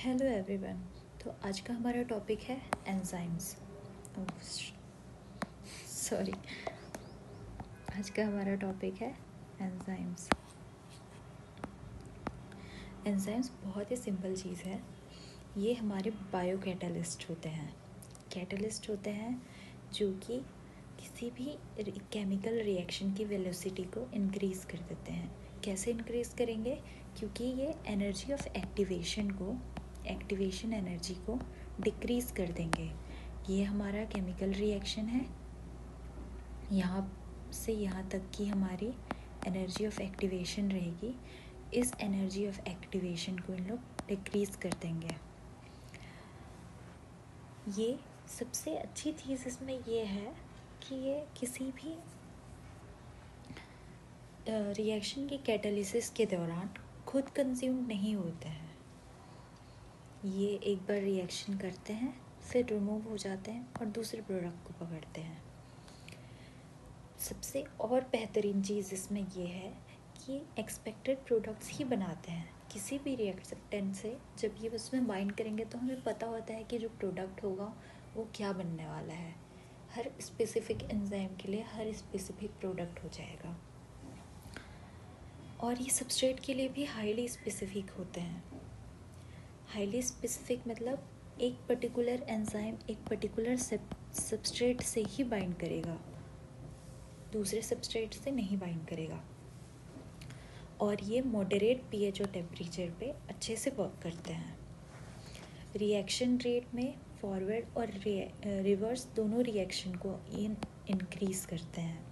Hello everyone. तो आज का हमारा टॉपिक है एंजाइम्स। सॉरी, आज का हमारा टॉपिक है एंजाइम्स। एंजाइम्स बहुत ही सिंपल चीज़ है। ये हमारे बायो कैटलिस्ट होते हैं। कैटलिस्ट होते हैं जो कि किसी भी केमिकल रिएक्शन की वेलोसिटी को इंक्रीज़ कर देते हैं। कैसे इंक्रीज़ करेंगे? क्योंकि ये एनर्जी ऑफ एक्टिवेशन एनर्जी को डिक्रीज़ कर देंगे। ये हमारा केमिकल रिएक्शन है। यहाँ से यहाँ तक की हमारी एनर्जी ऑफ एक्टिवेशन रहेगी। इस एनर्जी ऑफ एक्टिवेशन को इन लोग डिक्रीज़ कर देंगे। ये सबसे अच्छी चीज़ इसमें ये है कि ये किसी भी रिएक्शन की कैटालिसिस के दौरान खुद कंज्यूम नहीं होते हैं। ये एक बार रिएक्शन करते हैं, फिर रिमूव हो जाते हैं और दूसरे प्रोडक्ट को पकड़ते हैं। सबसे और बेहतरीन चीज़ इसमें ये है कि एक्सपेक्टेड प्रोडक्ट्स ही बनाते हैं। किसी भी रिएक्टेंट से जब ये उसमें बाइंड करेंगे तो हमें पता होता है कि जो प्रोडक्ट होगा वो क्या बनने वाला है। हर स्पेसिफिक एंजाइम के लिए हर स्पेसिफिक प्रोडक्ट हो जाएगा। और ये सबस्ट्रेट के लिए भी हाईली स्पेसिफिक होते हैं। हाईली स्पेसिफिक मतलब एक पर्टिकुलर एंजाइम एक पर्टिकुलर सबस्ट्रेट से ही बाइंड करेगा, दूसरे सबस्ट्रेट से नहीं बाइंड करेगा। और ये मॉडरेट पीएच और टेम्परेचर पे अच्छे से वर्क करते हैं। रिएक्शन रेट में फॉरवर्ड और रिवर्स दोनों रिएक्शन को इंक्रीज़ करते हैं।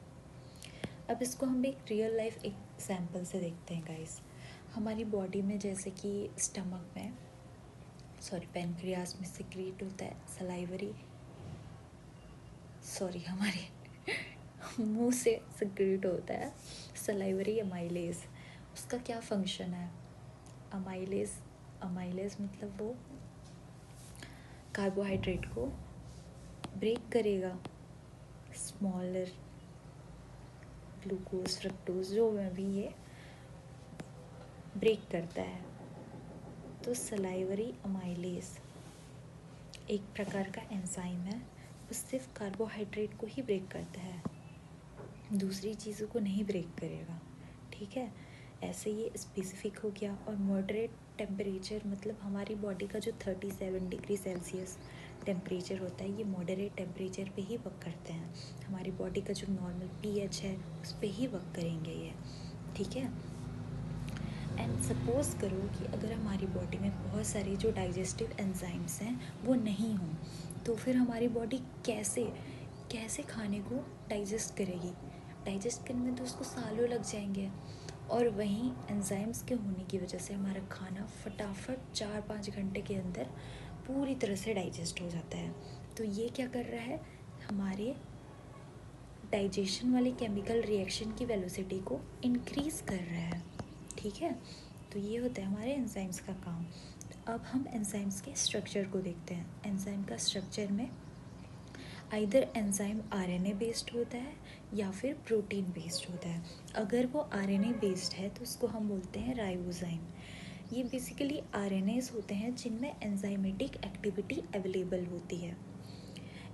अब इसको हम एक रियल लाइफ एग्जाम्पल से देखते हैं गाइस। हमारी बॉडी में जैसे कि स्टमक में पैनक्रियास में सिक्रीट होता है हमारे मुंह से सिक्रीट होता है सलाइवरी अमाइलेज। उसका क्या फंक्शन है? अमाइलेज मतलब वो कार्बोहाइड्रेट को ब्रेक करेगा। स्मॉलर ग्लूकोज फ्रक्टोज जो में भी ये ब्रेक करता है। तो सलाइवरी अमाइलेज एक प्रकार का एंजाइम है। वो सिर्फ कार्बोहाइड्रेट को ही ब्रेक करता है, दूसरी चीज़ों को नहीं ब्रेक करेगा। ठीक है, ऐसे ये स्पेसिफिक हो गया। और मॉडरेट टेम्परेचर मतलब हमारी बॉडी का जो 37 डिग्री सेल्सियस टेम्परेचर होता है, ये मॉडरेट टेम्परेचर पे ही वर्क करते हैं। हमारी बॉडी का जो नॉर्मल पीएच है उस पे ही वर्क करेंगे ये। ठीक है। एंड सपोज़ करो कि अगर हमारी बॉडी में बहुत सारे जो डाइजेस्टिव एंजाइम्स हैं वो नहीं हों, तो फिर हमारी बॉडी कैसे खाने को डाइजेस्ट करेगी? डाइजेस्ट करने में तो उसको सालों लग जाएंगे। और वहीं एंजाइम्स के होने की वजह से हमारा खाना फटाफट 4-5 घंटे के अंदर पूरी तरह से डाइजेस्ट हो जाता है। तो ये क्या कर रहा है? हमारे डाइजेशन वाले केमिकल रिएक्शन की वेलोसिटी को इंक्रीज़ कर रहा है। ठीक है, तो ये होता है हमारे एंजाइम्स का काम। अब हम एंजाइम्स के स्ट्रक्चर को देखते हैं। एंजाइम का स्ट्रक्चर में आइदर एंजाइम आरएनए बेस्ड होता है या फिर प्रोटीन बेस्ड होता है। अगर वो आरएनए बेस्ड है तो उसको हम बोलते हैं राइबोजाइम। ये बेसिकली आरएनएस होते हैं जिनमें एंजाइमेटिक एक्टिविटी अवेलेबल होती है।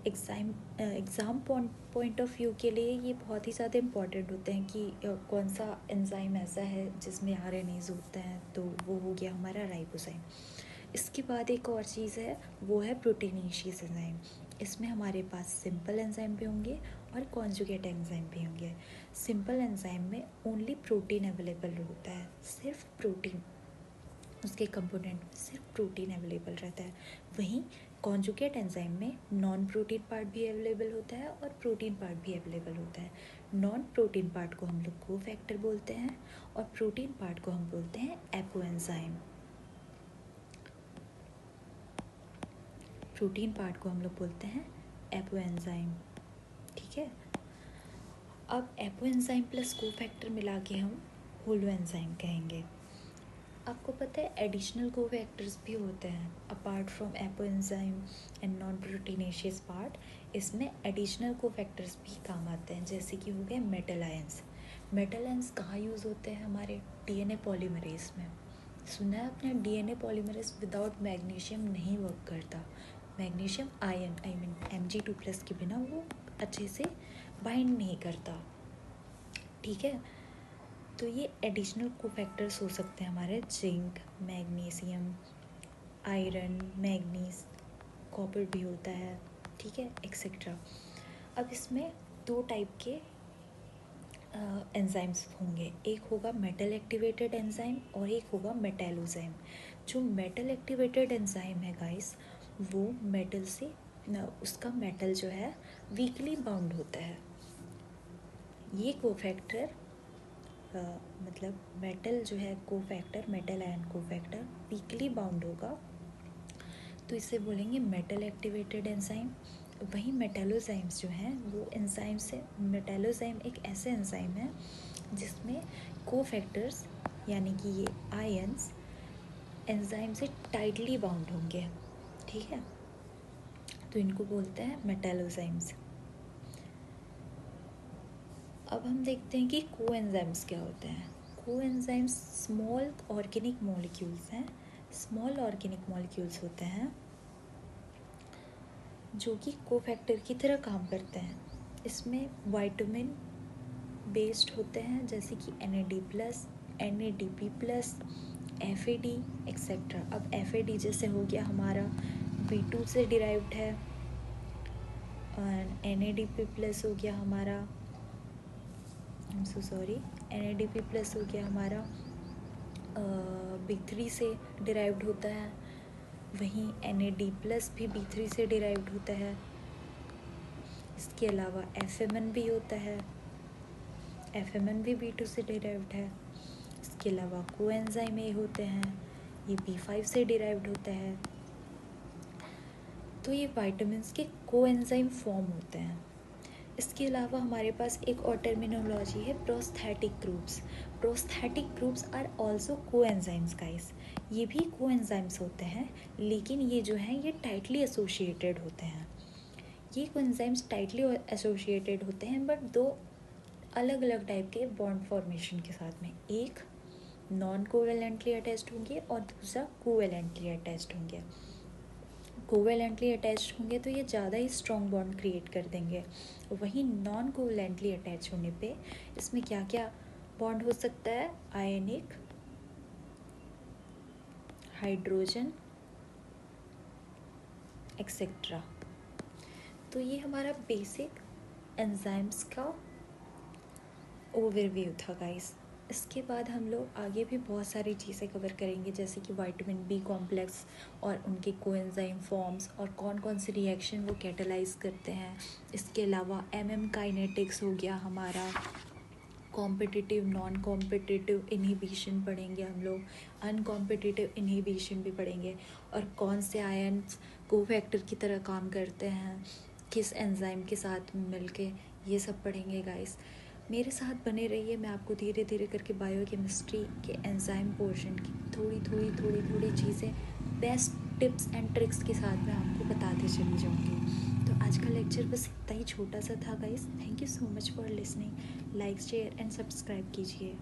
एग्ज़ाम पॉइंट ऑफ व्यू के लिए ये बहुत ही ज़्यादा इम्पॉर्टेंट होते हैं कि कौन सा एंजाइम ऐसा है जिसमें आरएनएज होते हैं, तो वो हो गया हमारा राइबोजाइम। इसके बाद एक और चीज़ है, वो है प्रोटीनेशियस एंजाइम। इसमें हमारे पास सिंपल एंजाइम भी होंगे और कॉन्जुगेट एंजाइम भी होंगे। सिंपल एंजाइम में ओनली प्रोटीन अवेलेबल होता है, सिर्फ प्रोटीन, उसके कंपोनेंट में सिर्फ प्रोटीन अवेलेबल रहता है। वहीं कॉन्जुगेट एंजाइम में नॉन प्रोटीन पार्ट भी अवेलेबल होता है और प्रोटीन पार्ट भी अवेलेबल होता है। नॉन प्रोटीन पार्ट को हम लोग कोफैक्टर बोलते हैं और प्रोटीन पार्ट को हम बोलते हैं एपोएंजाइम। प्रोटीन पार्ट को हम लोग बोलते हैं एपोएंजाइम। ठीक है, अब एपोएंजाइम प्लस कोफैक्टर मिला के हम होलो एंजाइम कहेंगे। आपको पता है एडिशनल कोफैक्टर्स भी होते हैं apart from apoenzyme and non proteinaceous part. इसमें एडिशनल कोफैक्टर्स भी काम आते हैं, जैसे कि हो गए मेटल आयंस। मेटल आयंस कहाँ यूज़ होते हैं? हमारे डीएनए पॉलीमरेज में। सुना है अपना डीएनए पॉलीमरेज विदाउट मैग्नीशियम नहीं वर्क करता। मैग्नीशियम आयन Mg2+ के बिना वो अच्छे से बाइंड नहीं करता, ठीक है। तो ये एडिशनल कोफैक्टर्स हो सकते हैं हमारे, zinc, magnesium, iron, manganese, copper भी होता है, ठीक है, एक्सेट्रा। अब इसमें 2 टाइप के एंजाइम्स होंगे, एक होगा मेटल एक्टिवेटेड एंजाइम और एक होगा मेटालोजाइम। जो मेटल एक्टिवेटेड एंजाइम है गाइस, वो मेटल से उसका मेटल जो है वीकली बाउंड होता है। ये कोफैक्टर मतलब मेटल जो है cofactor, metal ion cofactor weekly bound होगा, तो इसे बोलेंगे मेटल एक्टिवेटेड एंजाइम। वहीं मेटालोजाइम्स जो हैं वो एंजाइम से, मेटालोजाइम एक ऐसे एंजाइम है जिसमें कोफैक्टर्स यानी कि ये आयंस एंजाइम से टाइटली बाउंड होंगे, ठीक है, तो इनको बोलते हैं मेटालोजाइम्स। अब हम देखते हैं कि कोएंजाइम्स क्या होते हैं। कोएंजाइम्स स्मॉल ऑर्गेनिक मॉलिक्यूल्स हैं, स्मॉल ऑर्गेनिक मॉलिक्यूल्स होते हैं जो कि कोफैक्टर की तरह काम करते हैं। इसमें विटामिन बेस्ड होते हैं, जैसे कि NAD+, NADP+, FAD एक्सेट्रा। अब FAD जैसे हो गया हमारा B2 से डिराइव्ड है, और NADP+ हो गया हमारा, NADP+ हो गया हमारा B3 से डिराइव्ड होता है। वहीं NAD+ भी B3 से डिराइव्ड होता है। इसके अलावा FMN भी होता है, FMN भी B2 से डिराइव्ड है। इसके अलावा कोएंजाइम ए होते हैं, ये B5 से डिराइव्ड होता है। तो ये विटामिन्स के कोएंजाइम फॉर्म होते हैं। इसके अलावा हमारे पास एक और टर्मिनोलॉजी है prosthetic groups. Prosthetic groups are also coenzymes guys. ये भी कोएंजाइम्स होते हैं, लेकिन ये जो हैं ये टाइटली एसोसिएटेड होते हैं। ये कोएंजाइम्स टाइटली एसोसिएटेड होते हैं, बट 2 अलग अलग टाइप के बॉन्ड फॉर्मेशन के साथ में। एक नॉन कोवेलेंटली अटैच्ड होंगे और दूसरा कोवेलेंटली अटैच्ड होंगे। कोवेलेंटली अटैच्ड होंगे तो ये ज़्यादा ही स्ट्रॉन्ग बॉन्ड क्रिएट कर देंगे। वहीं नॉन कोवेलेंटली अटैच होने पे इसमें क्या क्या बॉन्ड हो सकता है, आयनिक, हाइड्रोजन एक्सेट्रा। तो ये हमारा बेसिक एंजाइम्स का ओवरव्यू था गाइस। इसके बाद हम लोग आगे भी बहुत सारी चीज़ें कवर करेंगे, जैसे कि विटामिन B कॉम्प्लेक्स और उनके कोएंजाइम फॉर्म्स और कौन कौन से रिएक्शन वो कैटलाइज करते हैं। इसके अलावा काइनेटिक्स हो गया हमारा, कॉम्पिटिटिव नॉन कॉम्पिटिटिव इनहिबिशन पढ़ेंगे हम लोग, अनकॉम्पिटिटिव इनहिबिशन भी पढ़ेंगे, और कौन से आयन्स कोफैक्टर की तरह काम करते हैं किस एंजाइम के साथ मिलके, ये सब पढ़ेंगे गाइस। मेरे साथ बने रहिए, मैं आपको धीरे धीरे करके बायोकेमिस्ट्री के एंजाइम पोर्शन की थोड़ी चीज़ें बेस्ट टिप्स एंड ट्रिक्स के साथ मैं आपको बताते चली जाऊँगी। तो आज का लेक्चर बस इतना ही छोटा सा था guys. Thank you so much for listening. Like, share and subscribe कीजिए।